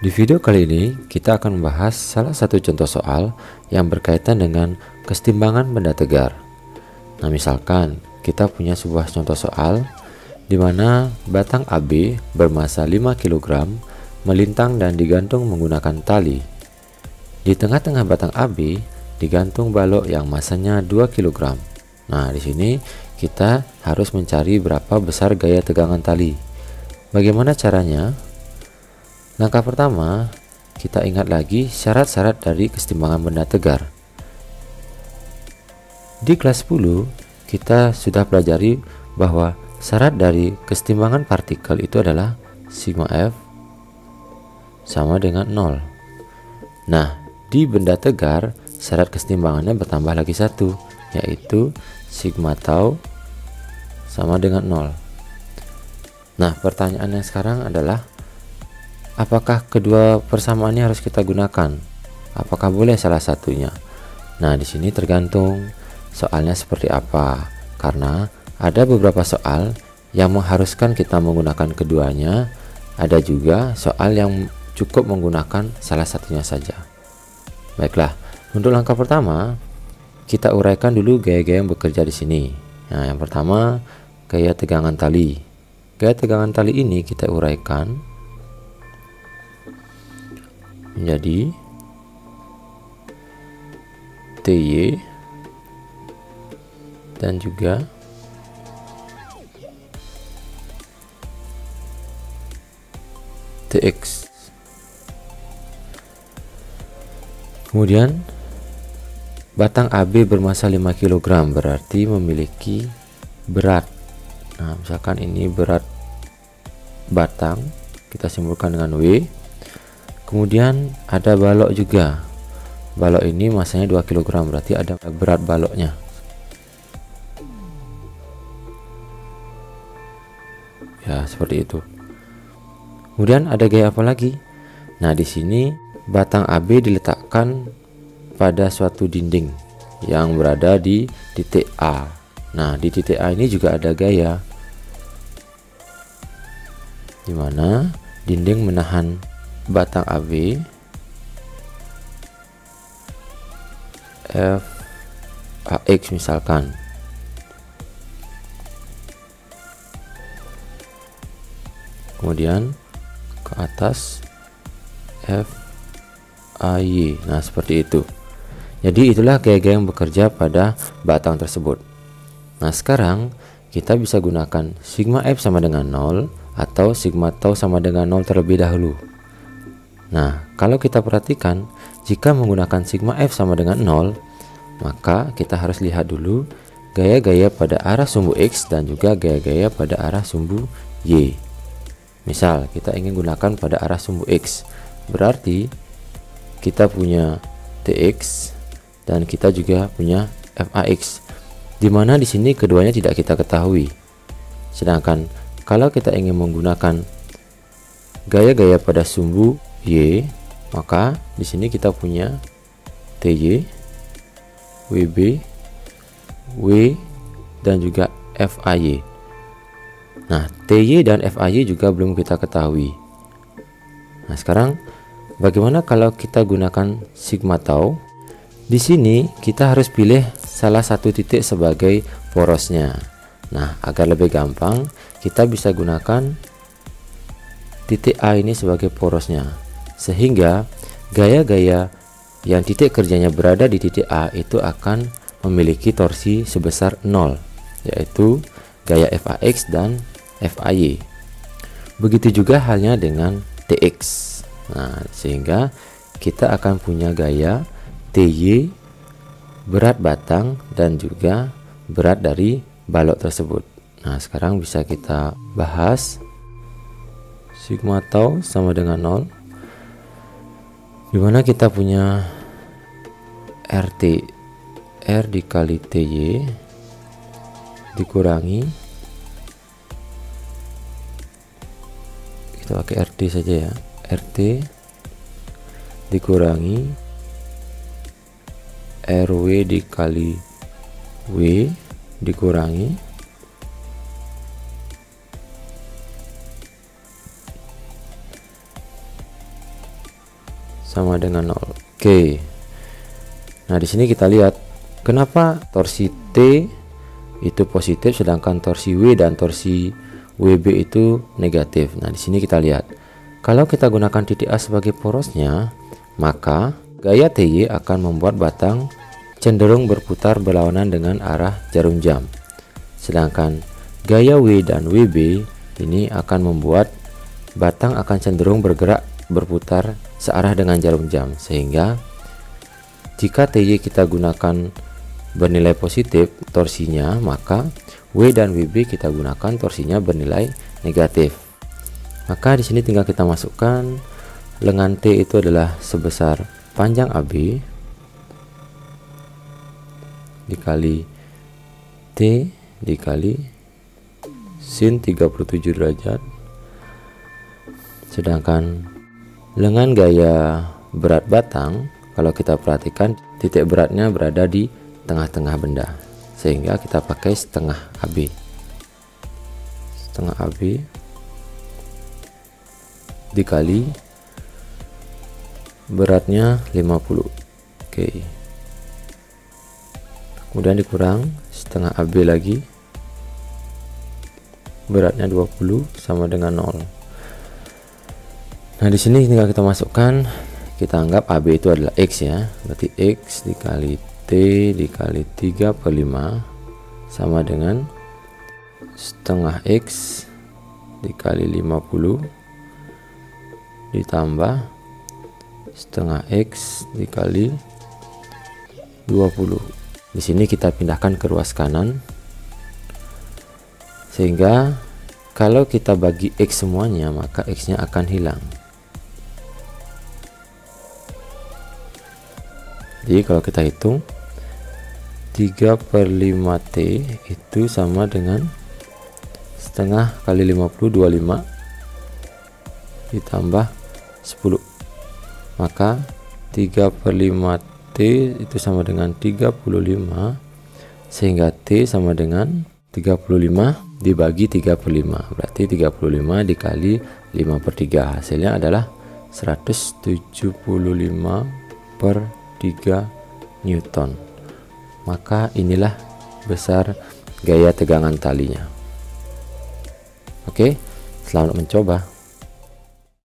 Di video kali ini kita akan membahas salah satu contoh soal yang berkaitan dengan kesetimbangan benda tegar. Nah, misalkan kita punya sebuah contoh soal di mana batang AB bermassa 5 kg melintang dan digantung menggunakan tali. Di tengah-tengah batang AB digantung balok yang massanya 2 kg. Nah, di sini kita harus mencari berapa besar gaya tegangan tali. Bagaimana caranya? Langkah pertama, kita ingat lagi syarat-syarat dari kesetimbangan benda tegar. Di kelas 10, kita sudah pelajari bahwa syarat dari kesetimbangan partikel itu adalah sigma F sama dengan 0. Nah, di benda tegar, syarat kesetimbangannya bertambah lagi satu, yaitu sigma tau sama dengan 0. Nah, pertanyaannya sekarang adalah, apakah kedua persamaan ini harus kita gunakan? Apakah boleh salah satunya? Nah, di sini tergantung soalnya seperti apa. Karena ada beberapa soal yang mengharuskan kita menggunakan keduanya, ada juga soal yang cukup menggunakan salah satunya saja. Baiklah, untuk langkah pertama, kita uraikan dulu gaya-gaya yang bekerja di sini. Nah, yang pertama, gaya tegangan tali. Gaya tegangan tali ini kita uraikan menjadi TY dan juga TX. Kemudian batang AB bermassa 5 kg berarti memiliki berat. Nah, misalkan ini berat batang, kita simpulkan dengan W. Kemudian ada balok juga. Balok ini massanya 2 kg, berarti ada berat baloknya. Ya, seperti itu. Kemudian ada gaya apa lagi? Nah, di sini batang AB diletakkan pada suatu dinding yang berada di titik A. Nah, di titik A ini juga ada gaya, di mana dinding menahan batang AB FAX misalkan. Kemudian ke atas FAY. Nah, seperti itu. Jadi itulah gaya-gaya yang bekerja pada batang tersebut. Nah, sekarang kita bisa gunakan sigma F sama dengan 0 atau sigma tau sama dengan 0 terlebih dahulu. Nah, kalau kita perhatikan, jika menggunakan sigma F sama dengan 0, maka kita harus lihat dulu gaya-gaya pada arah sumbu X dan juga gaya-gaya pada arah sumbu Y. Misal, kita ingin gunakan pada arah sumbu X, berarti kita punya TX dan kita juga punya FAX, di mana di sini keduanya tidak kita ketahui. Sedangkan kalau kita ingin menggunakan gaya-gaya pada sumbu Y, maka di sini kita punya TY, WB, W, dan juga FAY. Nah, TY dan FAY juga belum kita ketahui. Nah, sekarang bagaimana kalau kita gunakan sigma tau? Di sini kita harus pilih salah satu titik sebagai porosnya. Nah, agar lebih gampang, kita bisa gunakan titik A ini sebagai porosnya. Sehingga gaya-gaya yang titik kerjanya berada di titik A itu akan memiliki torsi sebesar 0, yaitu gaya FAX dan FAY. Begitu juga halnya dengan TX. Nah, sehingga kita akan punya gaya TY berat batang dan juga berat dari balok tersebut. Nah, sekarang bisa kita bahas. Sigma tau sama dengan 0, dimana kita punya RT, R dikali TY dikurangi, kita pakai RT saja ya, RT dikurangi RW dikali W dikurangi sama dengan 0. Oke. Nah, di sini kita lihat kenapa torsi T itu positif sedangkan torsi W dan torsi WB itu negatif. Nah, di sini kita lihat kalau kita gunakan titik A sebagai porosnya, maka gaya TY akan membuat batang cenderung berputar berlawanan dengan arah jarum jam. Sedangkan gaya W dan WB ini akan membuat batang akan cenderung bergerak berputar searah dengan jarum jam, sehingga jika TY kita gunakan bernilai positif torsinya, maka W dan WB kita gunakan torsinya bernilai negatif. Maka di sini tinggal kita masukkan lengan T itu adalah sebesar panjang AB dikali T dikali sin 37 derajat, sedangkan lengan gaya berat batang, kalau kita perhatikan titik beratnya berada di tengah-tengah benda, sehingga kita pakai setengah AB. Setengah AB dikali beratnya 50. Oke. Kemudian dikurang setengah AB lagi, beratnya 20 sama dengan 0. Nah, di sini tinggal kita masukkan, kita anggap AB itu adalah X ya. Berarti X dikali T dikali 3/5 sama dengan setengah X dikali 50 ditambah setengah X dikali 20. Di sini kita pindahkan ke ruas kanan, sehingga kalau kita bagi X semuanya, maka X nya akan hilang. Jadi kalau kita hitung 3/5 T itu sama dengan setengah kali 50 25 ditambah 10, maka 3/5 T itu sama dengan 35, sehingga T sama dengan 35 dibagi 3/5, berarti 35 dikali 5/3, hasilnya adalah 175/3 Newton. Maka inilah besar gaya tegangan talinya. Oke, selamat mencoba.